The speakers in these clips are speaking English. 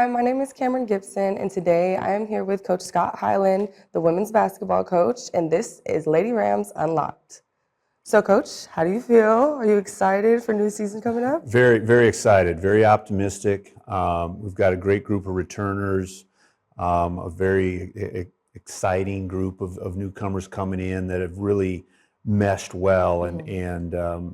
Hi, my name is Cameron Gibson, and today I am here with Coach Scott Hyland, the women's basketball coach, and this is Lady Rams Unlocked. So, Coach, how do you feel? Are you excited for new season coming up? Very, very excited, very optimistic. We've got a great group of returners, a very exciting group of newcomers coming in that have really meshed well, and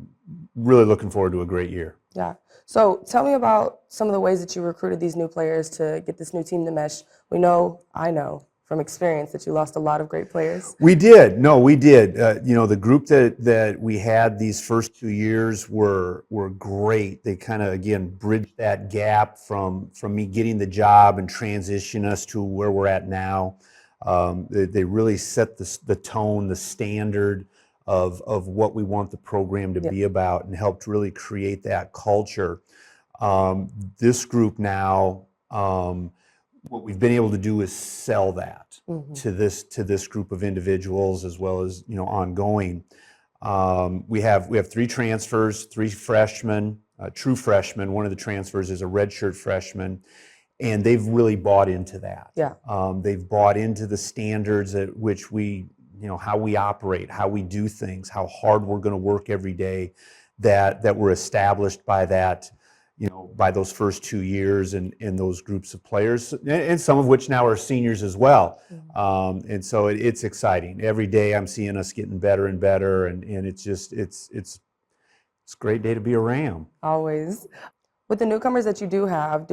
really looking forward to a great year. Yeah. So tell me about some of the ways that you recruited these new players to get this new team to mesh. I know from experience that you lost a lot of great players. We did. No, we did. The group that we had these first 2 years were great. They kind of, again, bridged that gap from me getting the job and transition us to where we're at now. They really set the tone, the standard of what we want the program to be about, and helped really create that culture. This group now, what we've been able to do is sell that to this group of individuals, as well as ongoing. We have 3 transfers, 3 freshmen, true freshmen. One of the transfers is a redshirt freshman, and they've really bought into that. Yeah. They've bought into the standards at which we, how we operate, how we do things, how hard we're going to work every day, that were established by that, by those first 2 years and those groups of players, and some of which now are seniors as well. And so it's exciting. Every day I'm seeing us getting better and better, and it's a great day to be a Ram. Always. With the newcomers that you do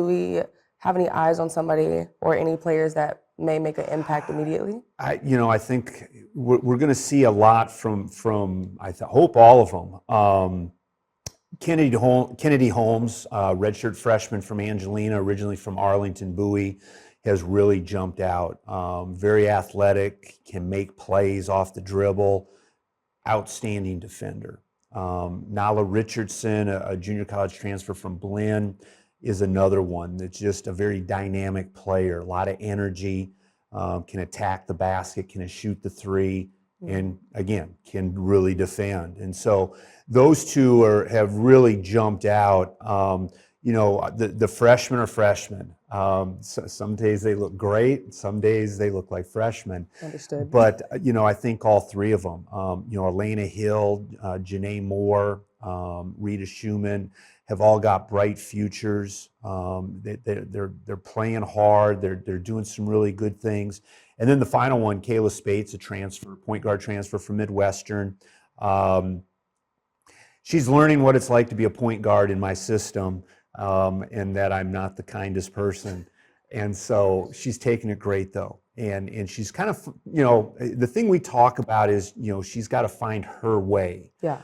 we have any eyes on somebody or any players that may make an impact immediately? I think we're going to see a lot from I hope all of them. Kennedy Holmes, redshirt freshman from Angelina, originally from Arlington Bowie, has really jumped out. Very athletic, can make plays off the dribble, outstanding defender. Nala Richardson, a junior college transfer from Blinn, is another one that's just a very dynamic player, a lot of energy, can attack the basket, can shoot the three, and again, can really defend. And so those two have really jumped out. The freshmen are freshmen. Some days they look great, some days they look like freshmen. Understood. But, I think all 3 of them, Elena Hill, Janae Moore, Rita Schumann, have all got bright futures. They're playing hard. They're doing some really good things. And then the final one, Kayla Spates, a point guard transfer from Midwestern. She's learning what it's like to be a point guard in my system, and that I'm not the kindest person. And so she's taking it great, though. And she's kind of, the thing we talk about is, she's got to find her way. Yeah.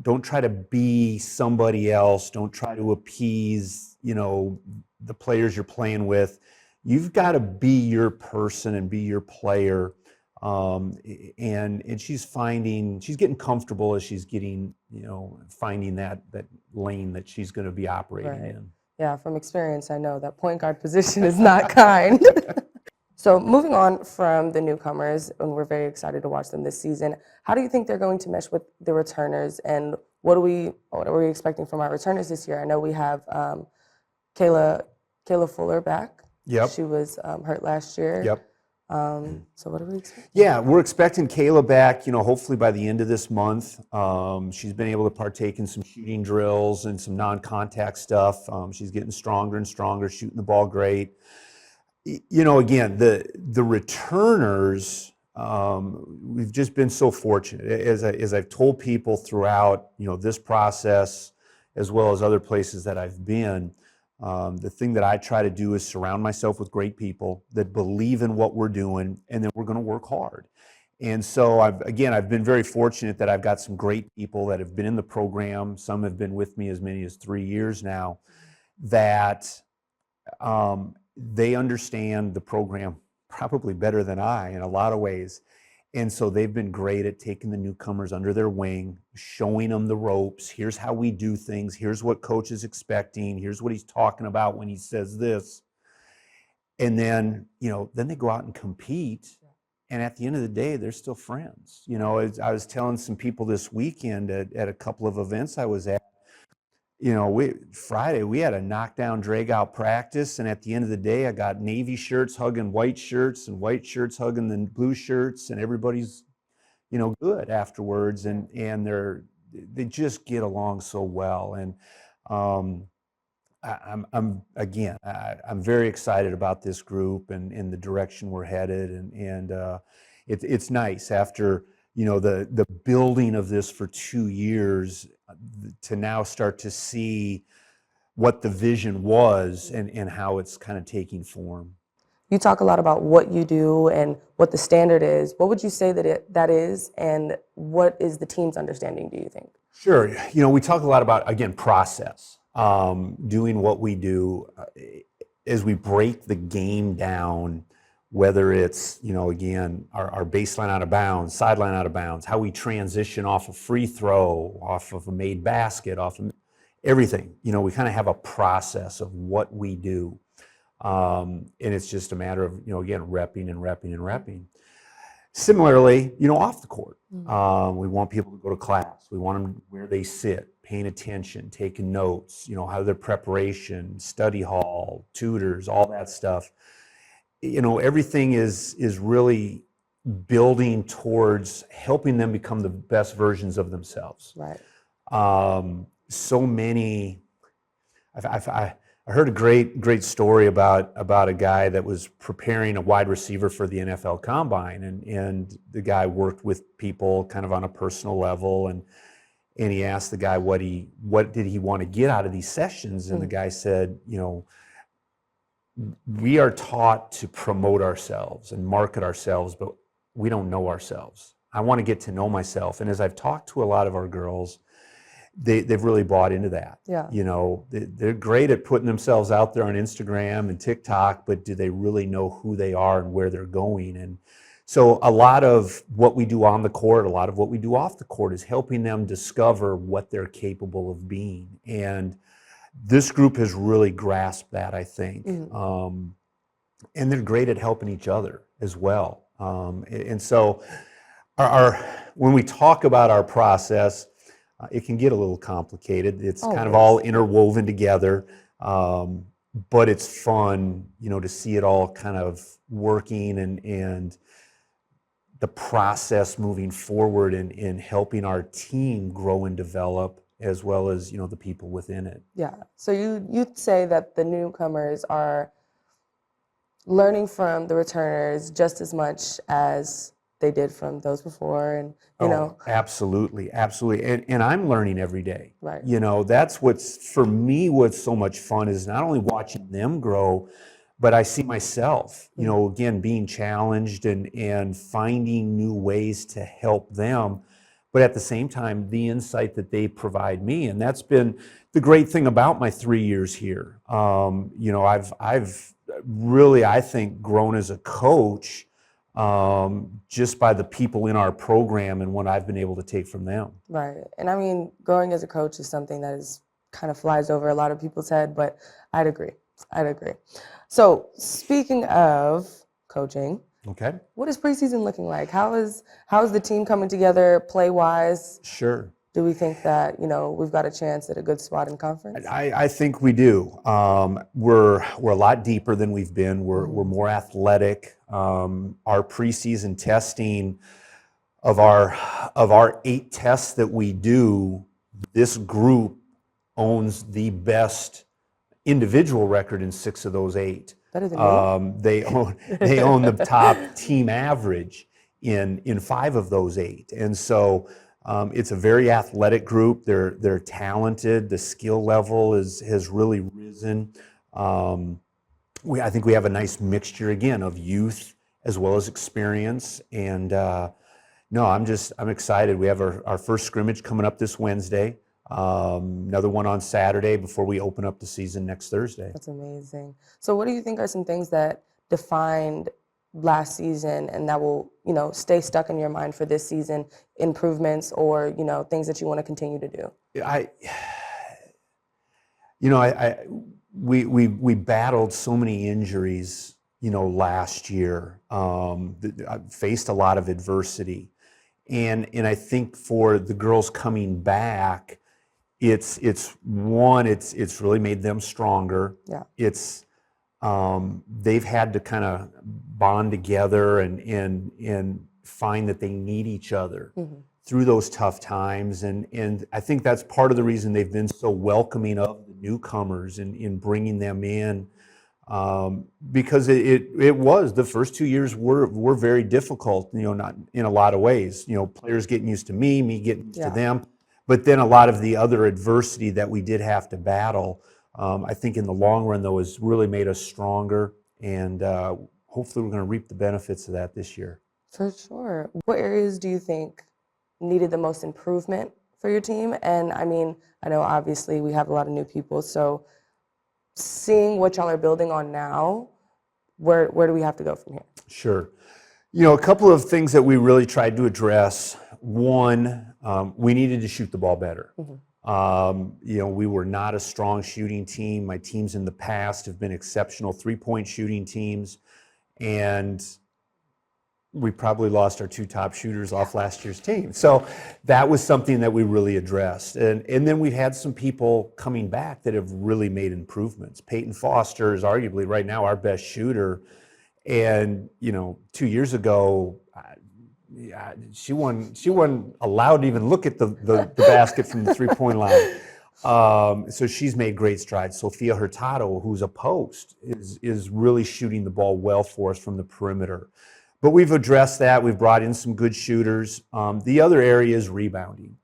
Don't try to be somebody else. Don't try to appease, the players you're playing with. You've got to be your person and be your player. And she's getting comfortable as she's getting, finding that lane that she's going to be operating in. Yeah, from experience, I know that point guard position is not kind. So moving on from the newcomers, and we're very excited to watch them this season, how do you think they're going to mesh with the returners, and what are we expecting from our returners this year? I know we have Kayla Fuller back. Yep. She was hurt last year. Yep. So what are we expecting? Yeah, we're expecting Kayla back, hopefully by the end of this month. She's been able to partake in some shooting drills and some non-contact stuff. She's getting stronger and stronger, shooting the ball great. Again, the returners, we've just been so fortunate. As I've told people throughout, this process, as well as other places that I've been, the thing that I try to do is surround myself with great people that believe in what we're doing, and then we're going to work hard. And so I've been very fortunate that I've got some great people that have been in the program. Some have been with me as many as 3 years now, that they understand the program probably better than I in a lot of ways. And so they've been great at taking the newcomers under their wing, showing them the ropes. Here's how we do things. Here's what coach is expecting. Here's what he's talking about when he says this. And then, then they go out and compete. And at the end of the day, they're still friends. I was telling some people this weekend at a couple of events I was at, Friday we had a knockdown, drag out practice, and at the end of the day, I got navy shirts hugging white shirts and white shirts hugging the blue shirts, and everybody's good afterwards, and they just get along so well, and I'm very excited about this group and the direction we're headed, and it's nice after the building of this for 2 years to now start to see what the vision was and how it's kind of taking form. You talk a lot about what you do and what the standard is. What would you say that is, and what is the team's understanding, do you think? Sure. We talk a lot about, again, process, doing what we do as we break the game down, whether it's, again, our baseline out of bounds, sideline out of bounds, how we transition off a free throw, off of a made basket, off of everything. We kind of have a process of what we do. And it's just a matter of, again, repping and repping and repping. Similarly, off the court, we want people to go to class. We want them where they sit, paying attention, taking notes, how their preparation, study hall, tutors, all that stuff. Everything is really building towards helping them become the best versions of themselves. Right. So many, I heard a great story about a guy that was preparing a wide receiver for the NFL Combine, and the guy worked with people kind of on a personal level, and he asked the guy what did he want to get out of these sessions, and the guy said, we are taught to promote ourselves and market ourselves, but we don't know ourselves. I want to get to know myself, and as I've talked to a lot of our girls, they've really bought into that. Yeah. They're great at putting themselves out there on Instagram and TikTok, but do they really know who they are and where they're going? And so a lot of what we do on the court, a lot of what we do off the court is helping them discover what they're capable of being. And this group has really grasped that, I think. And they're great at helping each other as well. And so when we talk about our process, it can get a little complicated. It's kind of all interwoven together, but it's fun, to see it all kind of working and the process moving forward in helping our team grow and develop, as well as, the people within it. Yeah. So you'd say that the newcomers are learning from the returners just as much as they did from those before, and absolutely, and I'm learning every day. Right. That's what's so much fun is not only watching them grow, but I see myself, again, being challenged and finding new ways to help them, but at the same time, the insight that they provide me, and that's been the great thing about my 3 years here. I've really, I think, grown as a coach. Just by the people in our program and what I've been able to take from them. Right. And I mean, growing as a coach is something that is kind of flies over a lot of people's head, but I'd agree. So speaking of coaching, okay, what is preseason looking like? How is the team coming together play-wise? Sure. Do we think that, we've got a chance at a good spot in conference? I think we do. We're a lot deeper than we've been. We're more athletic. Our preseason testing of our 8 tests that we do, this group owns the best individual record in 6 of those 8. Better than me. They own the top team average in 5 of those 8, and so. It's a very athletic group. They're talented. The skill level has really risen. I think we have a nice mixture again of youth as well as experience. And I'm excited. We have our first scrimmage coming up this Wednesday. Another one on Saturday before we open up the season next Thursday. That's amazing. So what do you think are some things that defined last season and that will, stay stuck in your mind for this season, improvements or, things that you want to continue to do? We battled so many injuries, last year. I faced a lot of adversity. And I think for the girls coming back, it's really made them stronger. Yeah. It's they've had to kind of bond together and find that they need each other through those tough times. And I think that's part of the reason they've been so welcoming of the newcomers and in bringing them in. Because it was the first 2 years were very difficult, not in a lot of ways, players getting used to me getting used to them, but then a lot of the other adversity that we did have to battle, I think in the long run though has really made us stronger, and hopefully we're going to reap the benefits of that this year. For sure. What areas do you think needed the most improvement for your team? And I mean, I know obviously we have a lot of new people, so seeing what y'all are building on now, where do we have to go from here? Sure. A couple of things that we really tried to address. One, we needed to shoot the ball better. We were not a strong shooting team. My teams in the past have been exceptional three-point shooting teams, and we probably lost our two top shooters off last year's team. So that was something that we really addressed. And then we've had some people coming back that have really made improvements. Peyton Foster is arguably right now our best shooter. And, 2 years ago, she wasn't allowed to even look at the basket from the three-point line. So she's made great strides. Sophia Hurtado, who's a post, is really shooting the ball well for us from the perimeter. But we've addressed that. We've brought in some good shooters. The other area is rebounding.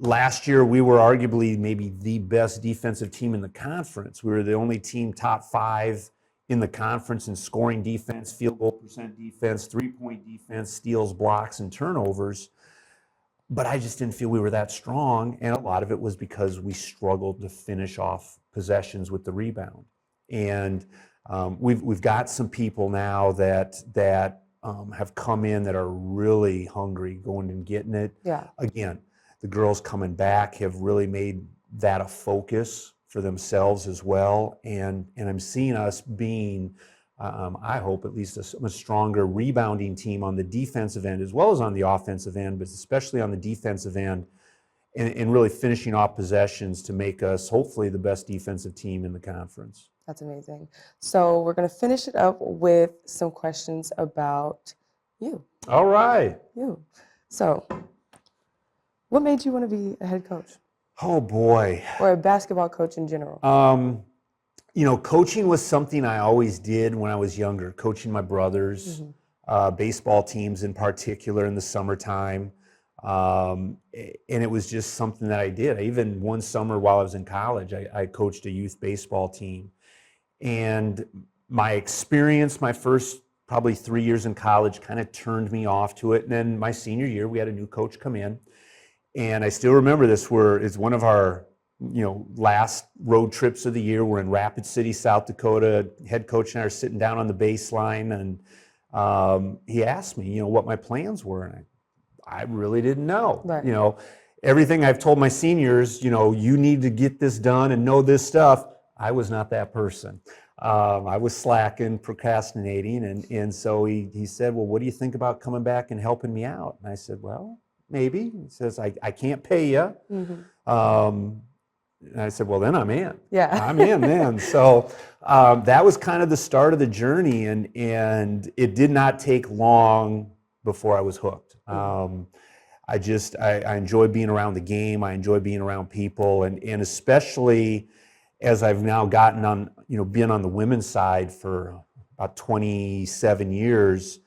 Last year, we were arguably maybe the best defensive team in the conference. We were the only team top 5 in the conference in scoring defense, field goal percent defense, three-point defense, steals, blocks, and turnovers. But I just didn't feel we were that strong, and a lot of it was because we struggled to finish off possessions with the rebound. And we've got some people now that have come in that are really hungry, going and getting it. Yeah. Again, the girls coming back have really made that a focus for themselves as well, and I'm seeing us being, I hope at least a stronger rebounding team on the defensive end as well as on the offensive end, but especially on the defensive end, and really finishing off possessions to make us hopefully the best defensive team in the conference. That's amazing. So we're going to finish it up with some questions about you. All right. You. So what made you want to be a head coach? Oh, boy. Or a basketball coach in general? Coaching was something I always did when I was younger, coaching my brothers, baseball teams in particular in the summertime. And it was just something that I did. Even one summer while I was in college, I coached a youth baseball team. And my experience, my first probably 3 years in college, kind of turned me off to it. And then my senior year, we had a new coach come in. And I still remember this, it's one of our last road trips of the year. We're in Rapid City, South Dakota. Head coach and I are sitting down on the baseline, and he asked me, what my plans were. And I really didn't know. Right. Everything I've told my seniors, you need to get this done and know this stuff. I was not that person. I was slacking, procrastinating, and so he said, well, what do you think about coming back and helping me out? And I said, well, maybe. He says, I can't pay you. And I said, well, then I'm in. Yeah. I'm in then. So that was kind of the start of the journey, and it did not take long before I was hooked. I enjoy being around the game. I enjoy being around people, and especially as I've now gotten on, been on the women's side for about 27 years,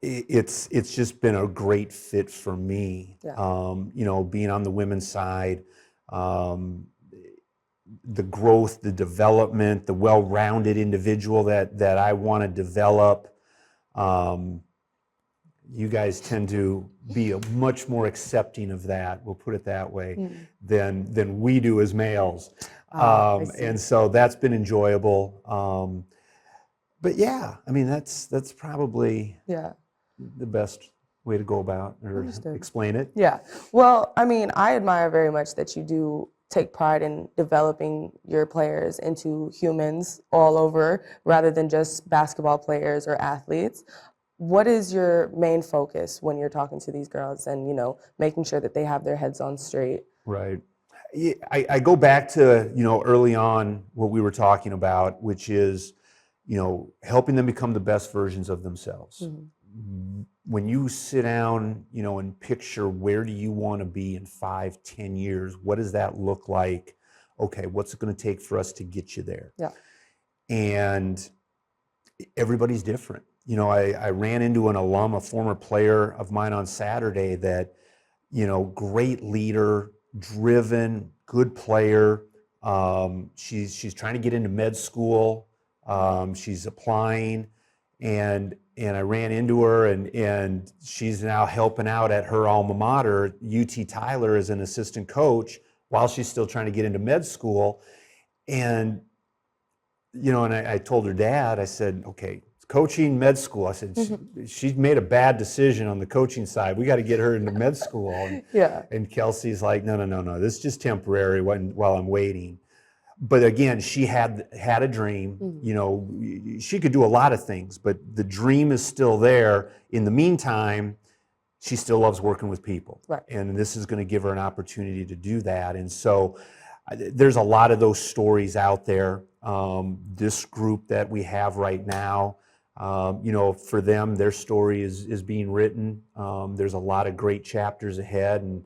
it's just been a great fit for me. Yeah. Being on the women's side, the growth, the development, the well-rounded individual that I want to develop. You guys tend to be much more accepting of that, we'll put it that way, than we do as males. And so that's been enjoyable. But yeah, I mean, that's probably the best way to go about or explain it. Yeah. Well, I mean, I admire very much that you do take pride in developing your players into humans all over rather than just basketball players or athletes. what is your main focus when you're talking to these girls and, you know, making sure that they have their heads on straight? Right. Yeah, I go back to, you know, early on what we were talking about, which is, you know, helping them become the best versions of themselves. When you sit down, you know, and picture where do you want to be in 5, 10 years, what does that look like? Okay, what's it going to take for us to get you there? Yeah. And everybody's different. You know, I ran into an alum, a former player of mine on Saturday that, you know, great leader, driven, good player. She's trying to get into med school. She's applying, and I ran into her, and she's now helping out at her alma mater, UT Tyler, as an assistant coach while she's still trying to get into med school. And you know, and I told her dad, I said, okay, coaching, med school. I said, she's made a bad decision on the coaching side. We got to get her into med school. And, Yeah. and Kelsey's like, no, this is just temporary while I'm waiting. But again, she had a dream. You know, she could do a lot of things, but the dream is still there. In the meantime, she still loves working with people. Right. And this is going to give her an opportunity to do that. And so there's a lot of those stories out there. This group that we have right now, you know, for them, their story is being written. There's a lot of great chapters ahead. And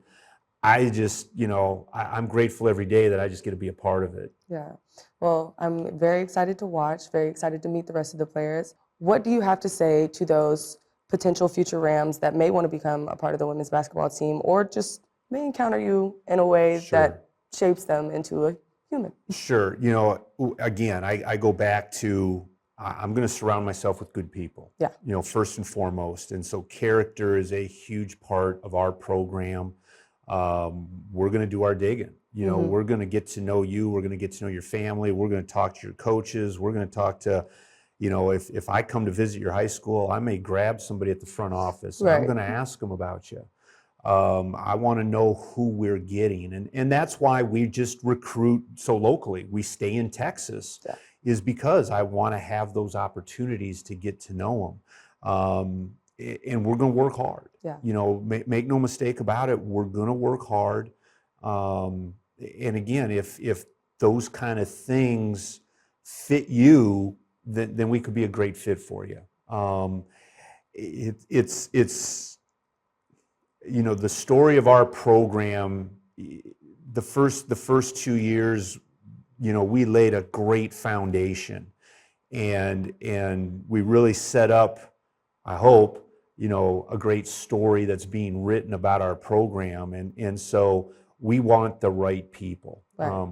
I just, you know, I'm grateful every day that I just get to be a part of it. Yeah. Well, I'm very excited to watch, very excited to meet the rest of the players. What do you have to say to those potential future Rams that may want to become a part of the women's basketball team, or just may encounter you in a way that shapes them into a human? Sure. You know, again, I go back to, I'm going to surround myself with good people. Yeah. You know, first and foremost. And so character is a huge part of our program. We're going to do our digging. You know, we're going to get to know you. We're going to get to know your family. We're going to talk to your coaches. We're going to talk to, you know, if I come to visit your high school, I may grab somebody at the front office. And I'm going to ask them about you. I want to know who we're getting. And that's why we just recruit so locally. We stay in Texas, is because I want to have those opportunities to get to know them. And we're going to work hard. Yeah. You know, make no mistake about it. We're going to work hard. And again, if those kind of things fit you, then we could be a great fit for you. It's you know, the story of our program, the first 2 years, you know, we laid a great foundation, and we really set up, I hope, you know, a great story that's being written about our program. And so we want the right people,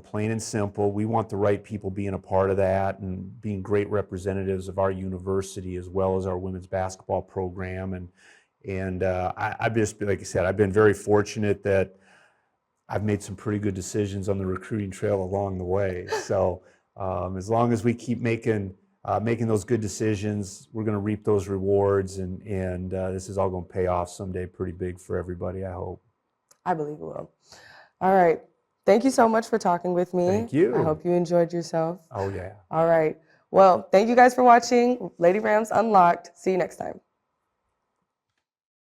plain and simple. We want the right people being a part of that and being great representatives of our university as well as our women's basketball program. And I've just, like I said, I've been very fortunate that I've made some pretty good decisions on the recruiting trail along the way. So as long as we keep making those good decisions, we're going to reap those rewards, and this is all going to pay off someday pretty big for everybody, I hope. I believe it will. All right. Thank you so much for talking with me. Thank you. I hope you enjoyed yourself. Oh, yeah. All right. Well, thank you guys for watching Lady Rams Unlocked. See you next time.